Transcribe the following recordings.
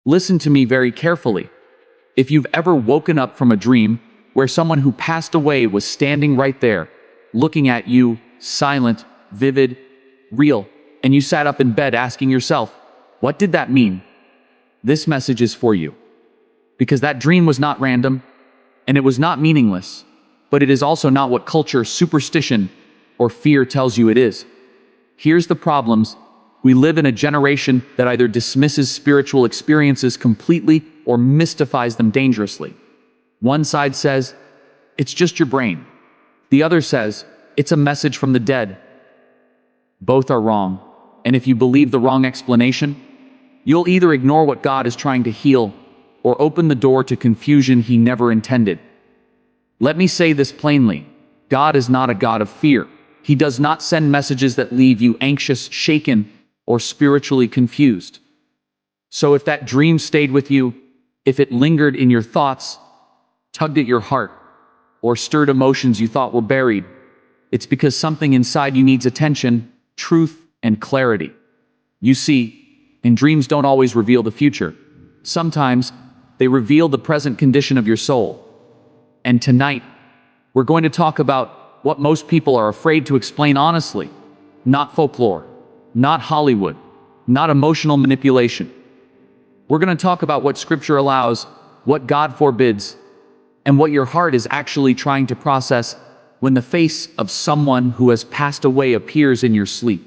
Listen to me very carefully. If you've ever woken up from a dream where someone who passed away was standing right there, looking at you, silent, vivid, real, and you sat up in bed asking yourself, what did that mean? This message is for you. Because that dream was not random, and it was not meaningless, but it is also not what culture, superstition, or fear tells you it is. Here's the problems. We live in a generation that either dismisses spiritual experiences completely or mystifies them dangerously. One side says, it's just your brain. The other says, it's a message from the dead. Both are wrong, and if you believe the wrong explanation, you'll either ignore what God is trying to heal or open the door to confusion He never intended. Let me say this plainly. God is not a God of fear. He does not send messages that leave you anxious, shaken, or spiritually confused. So if that dream stayed with you, if it lingered in your thoughts, tugged at your heart, or stirred emotions you thought were buried, it's because something inside you needs attention, truth, and clarity. You see, and dreams don't always reveal the future. Sometimes, they reveal the present condition of your soul. And tonight, we're going to talk about what most people are afraid to explain honestly. Not folklore, not Hollywood, not emotional manipulation. We're going to talk about what Scripture allows, what God forbids, and what your heart is actually trying to process when the face of someone who has passed away appears in your sleep.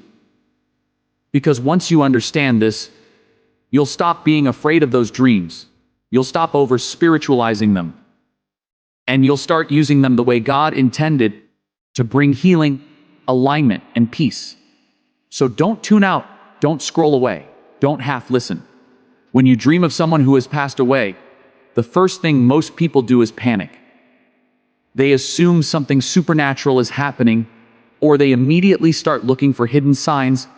Because once you understand this, you'll stop being afraid of those dreams. You'll stop over-spiritualizing them. And you'll start using them the way God intended, to bring healing, alignment, and peace. So don't tune out, don't scroll away, don't half listen. When you dream of someone who has passed away, the first thing most people do is panic. They assume something supernatural is happening, or they immediately start looking for hidden signs,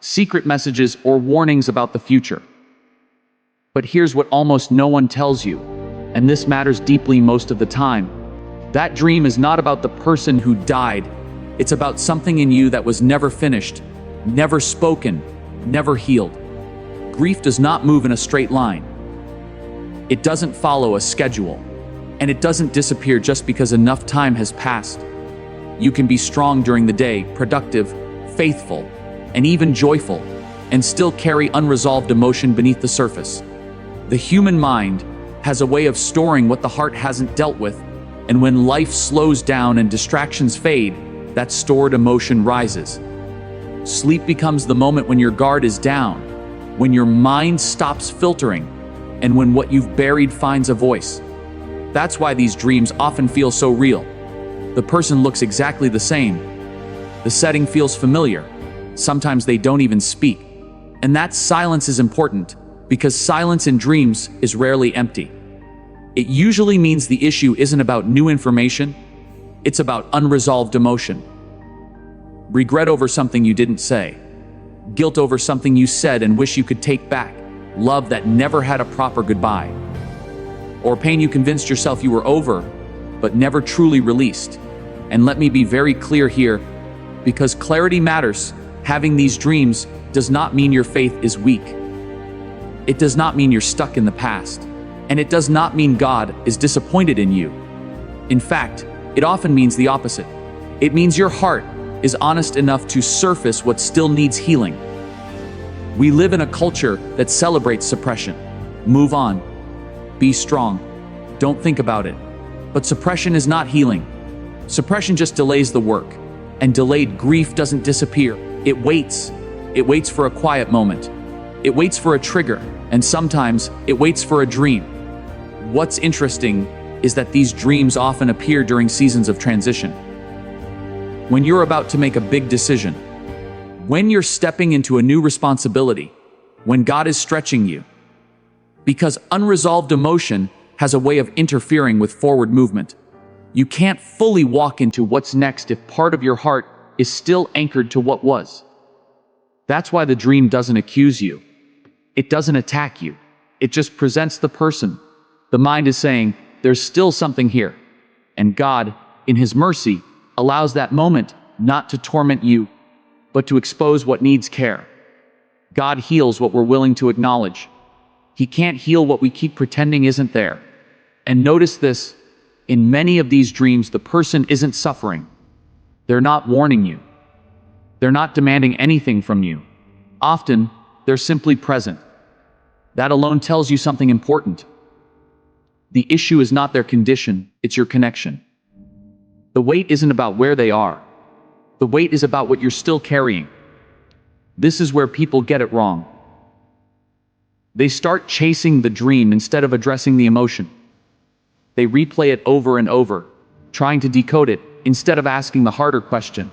secret messages, or warnings about the future. But here's what almost no one tells you, and this matters deeply most of the time. That dream is not about the person who died. It's about something in you that was never finished, never spoken, never healed. Grief does not move in a straight line. It doesn't follow a schedule, and it doesn't disappear just because enough time has passed. You can be strong during the day, productive, faithful, and even joyful, and still carry unresolved emotion beneath the surface. The human mind has a way of storing what the heart hasn't dealt with, and when life slows down and distractions fade, that stored emotion rises. Sleep becomes the moment when your guard is down, when your mind stops filtering, and when what you've buried finds a voice. That's why these dreams often feel so real. The person looks exactly the same. The setting feels familiar. Sometimes they don't even speak. And that silence is important, because silence in dreams is rarely empty. It usually means the issue isn't about new information, it's about unresolved emotion. Regret over something you didn't say. Guilt over something you said and wish you could take back. Love that never had a proper goodbye. Or pain you convinced yourself you were over, but never truly released. And let me be very clear here, because clarity matters. Having these dreams does not mean your faith is weak. It does not mean you're stuck in the past. And it does not mean God is disappointed in you. In fact, it often means the opposite. It means your heart is honest enough to surface what still needs healing. We live in a culture that celebrates suppression. Move on. Be strong. Don't think about it. But suppression is not healing. Suppression just delays the work. And delayed grief doesn't disappear. It waits. It waits for a quiet moment. It waits for a trigger. And sometimes it waits for a dream. What's interesting is that these dreams often appear during seasons of transition. When you're about to make a big decision, when you're stepping into a new responsibility, when God is stretching you. Because unresolved emotion has a way of interfering with forward movement. You can't fully walk into what's next if part of your heart is still anchored to what was. That's why the dream doesn't accuse you. It doesn't attack you. It just presents the person. The mind is saying, there's still something here. And God, in His mercy, allows that moment not to torment you, but to expose what needs care. God heals what we're willing to acknowledge. He can't heal what we keep pretending isn't there. And notice this, in many of these dreams, the person isn't suffering. They're not warning you. They're not demanding anything from you. Often, they're simply present. That alone tells you something important. The issue is not their condition, it's your connection. The weight isn't about where they are. The weight is about what you're still carrying. This is where people get it wrong. They start chasing the dream instead of addressing the emotion. They replay it over and over, trying to decode it instead of asking the harder question.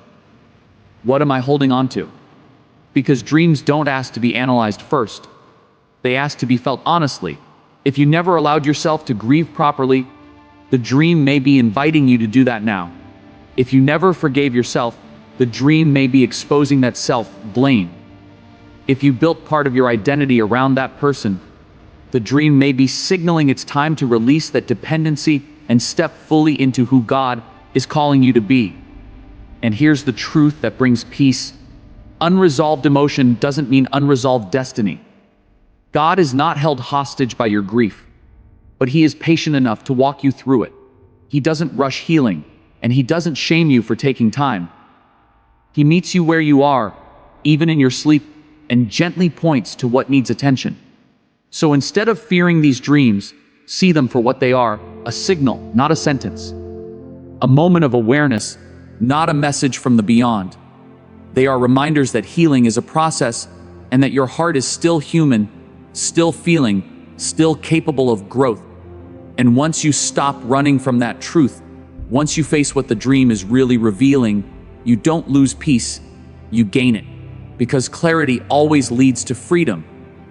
What am I holding on to? Because dreams don't ask to be analyzed first. They ask to be felt honestly. If you never allowed yourself to grieve properly, the dream may be inviting you to do that now. If you never forgave yourself, the dream may be exposing that self-blame. If you built part of your identity around that person, the dream may be signaling it's time to release that dependency and step fully into who God is calling you to be. And here's the truth that brings peace. Unresolved emotion doesn't mean unresolved destiny. God is not held hostage by your grief, but He is patient enough to walk you through it. He doesn't rush healing, and He doesn't shame you for taking time. He meets you where you are, even in your sleep, and gently points to what needs attention. So instead of fearing these dreams, see them for what they are, a signal, not a sentence. A moment of awareness, not a message from the beyond. They are reminders that healing is a process and that your heart is still human, still feeling, still capable of growth. And once you stop running from that truth, once you face what the dream is really revealing, you don't lose peace, you gain it. Because clarity always leads to freedom.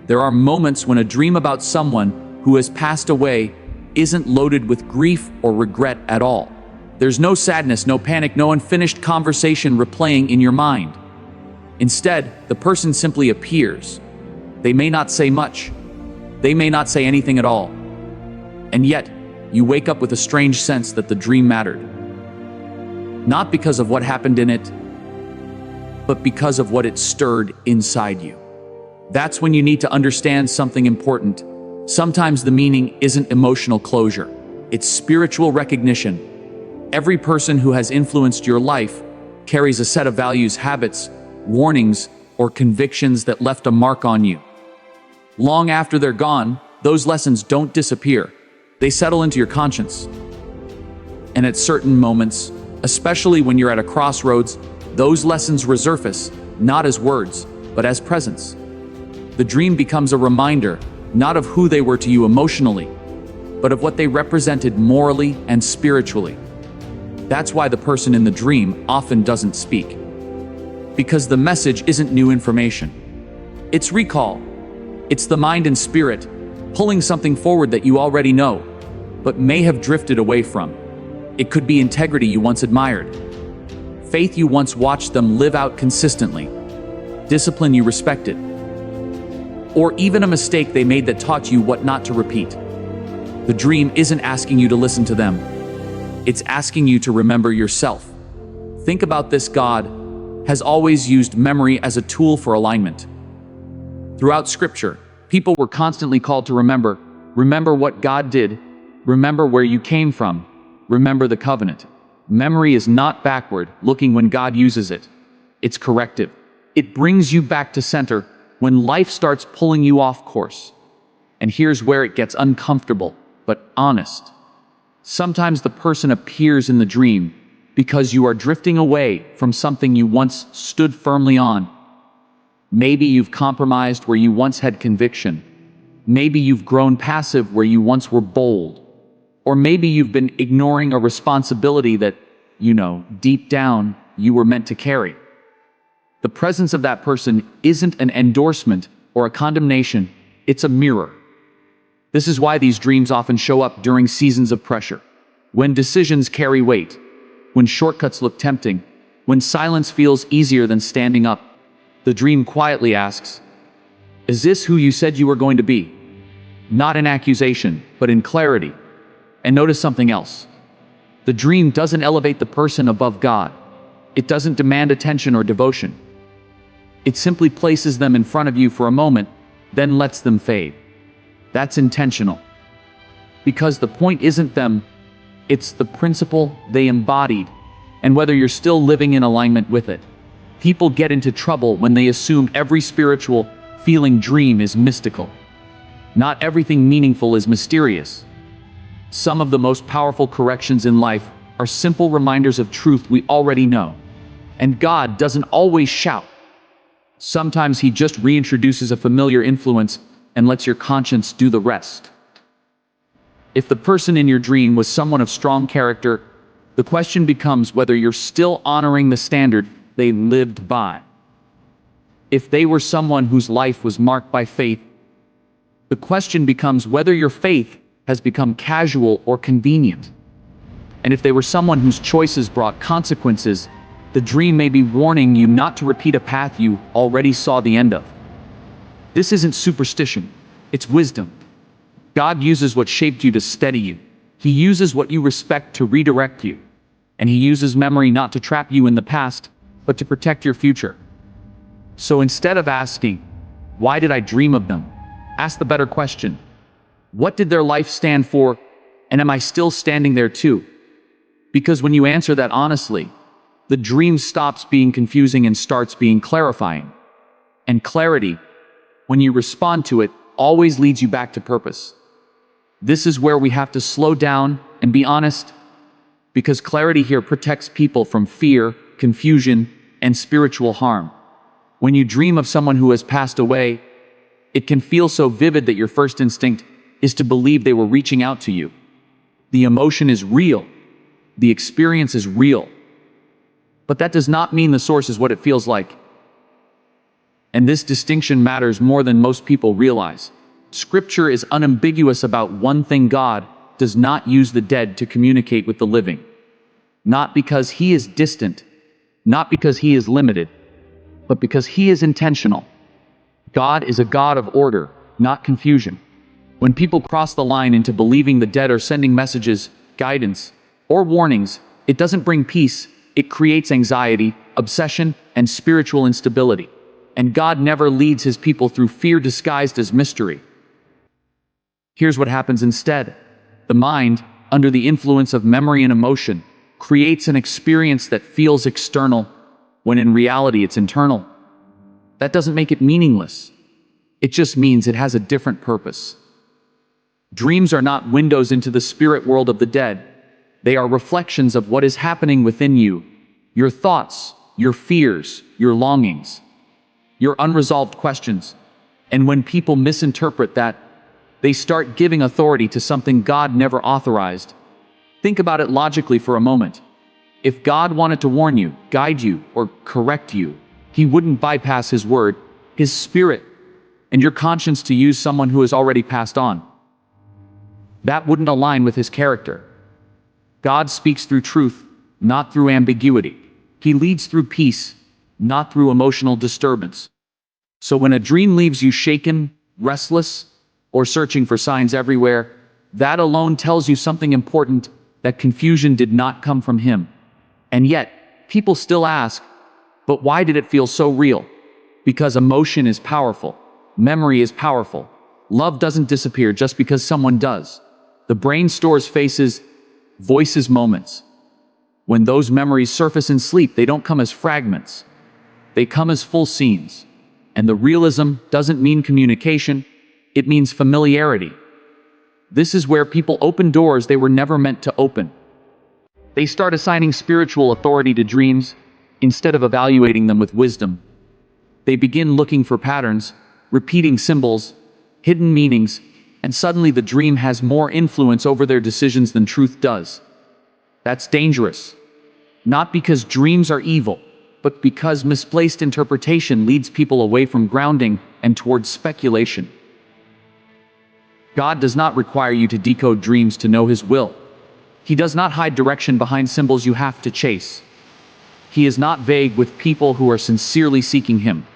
There are moments when a dream about someone who has passed away isn't loaded with grief or regret at all. There's no sadness, no panic, no unfinished conversation replaying in your mind. Instead, the person simply appears. They may not say much. They may not say anything at all. And yet, you wake up with a strange sense that the dream mattered. Not because of what happened in it, but because of what it stirred inside you. That's when you need to understand something important. Sometimes the meaning isn't emotional closure. It's spiritual recognition. Every person who has influenced your life carries a set of values, habits, warnings, or convictions that left a mark on you. Long after they're gone, those lessons don't disappear. They settle into your conscience. And at certain moments, especially when you're at a crossroads, those lessons resurface, not as words, but as presence. The dream becomes a reminder, not of who they were to you emotionally, but of what they represented morally and spiritually. That's why the person in the dream often doesn't speak. Because the message isn't new information. It's recall. It's the mind and spirit pulling something forward that you already know, but may have drifted away from. It could be integrity you once admired, faith you once watched them live out consistently, discipline you respected, or even a mistake they made that taught you what not to repeat. The dream isn't asking you to listen to them. It's asking you to remember yourself. Think about this: God has always used memory as a tool for alignment. Throughout Scripture, people were constantly called to remember. Remember what God did. Remember where you came from. Remember the covenant. Memory is not backward looking when God uses it. It's corrective. It brings you back to center when life starts pulling you off course. And here's where it gets uncomfortable, but honest. Sometimes the person appears in the dream because you are drifting away from something you once stood firmly on. Maybe you've compromised where you once had conviction. Maybe you've grown passive where you once were bold. Or maybe you've been ignoring a responsibility that, deep down, you were meant to carry. The presence of that person isn't an endorsement or a condemnation, it's a mirror. This is why these dreams often show up during seasons of pressure. When decisions carry weight, when shortcuts look tempting, when silence feels easier than standing up, the dream quietly asks, "Is this who you said you were going to be?" Not in accusation, but in clarity. And notice something else. The dream doesn't elevate the person above God. It doesn't demand attention or devotion. It simply places them in front of you for a moment, then lets them fade. That's intentional. Because the point isn't them, it's the principle they embodied, and whether you're still living in alignment with it. People get into trouble when they assume every spiritual feeling dream is mystical. Not everything meaningful is mysterious. Some of the most powerful corrections in life are simple reminders of truth we already know. And God doesn't always shout. Sometimes He just reintroduces a familiar influence and lets your conscience do the rest. If the person in your dream was someone of strong character, the question becomes whether you're still honoring the standard they lived by. If they were someone whose life was marked by faith, the question becomes whether your faith has become casual or convenient. And if they were someone whose choices brought consequences, the dream may be warning you not to repeat a path you already saw the end of. This isn't superstition, it's wisdom. God uses what shaped you to steady you. He uses what you respect to redirect you. And He uses memory not to trap you in the past, but to protect your future. So instead of asking, "Why did I dream of them?" ask the better question, "What did their life stand for, and am I still standing there too?" Because when you answer that honestly, the dream stops being confusing and starts being clarifying. And clarity, when you respond to it, always leads you back to purpose. This is where we have to slow down and be honest, because clarity here protects people from fear, confusion, and spiritual harm. When you dream of someone who has passed away, it can feel so vivid that your first instinct is to believe they were reaching out to you. The emotion is real. The experience is real. But that does not mean the source is what it feels like. And this distinction matters more than most people realize. Scripture is unambiguous about one thing: God does not use the dead to communicate with the living. Not because He is distant, not because He is limited, but because He is intentional. God is a God of order, not confusion. When people cross the line into believing the dead are sending messages, guidance, or warnings, it doesn't bring peace, it creates anxiety, obsession, and spiritual instability. And God never leads His people through fear disguised as mystery. Here's what happens instead. The mind, under the influence of memory and emotion, creates an experience that feels external, when in reality it's internal. That doesn't make it meaningless. It just means it has a different purpose. Dreams are not windows into the spirit world of the dead. They are reflections of what is happening within you, your thoughts, your fears, your longings, your unresolved questions. And when people misinterpret that, they start giving authority to something God never authorized. Think about it logically for a moment. If God wanted to warn you, guide you, or correct you, He wouldn't bypass His word, His spirit, and your conscience to use someone who has already passed on. That wouldn't align with His character. God speaks through truth, not through ambiguity. He leads through peace, not through emotional disturbance. So when a dream leaves you shaken, restless, or searching for signs everywhere, that alone tells you something important: that confusion did not come from Him. And yet, people still ask, "But why did it feel so real?" Because emotion is powerful. Memory is powerful. Love doesn't disappear just because someone does. The brain stores faces, voices, moments. When those memories surface in sleep, they don't come as fragments. They come as full scenes. And the realism doesn't mean communication, it means familiarity. This is where people open doors they were never meant to open. They start assigning spiritual authority to dreams instead of evaluating them with wisdom. They begin looking for patterns, repeating symbols, hidden meanings, and suddenly the dream has more influence over their decisions than truth does. That's dangerous. Not because dreams are evil, but because misplaced interpretation leads people away from grounding and towards speculation. God does not require you to decode dreams to know His will. He does not hide direction behind symbols you have to chase. He is not vague with people who are sincerely seeking Him.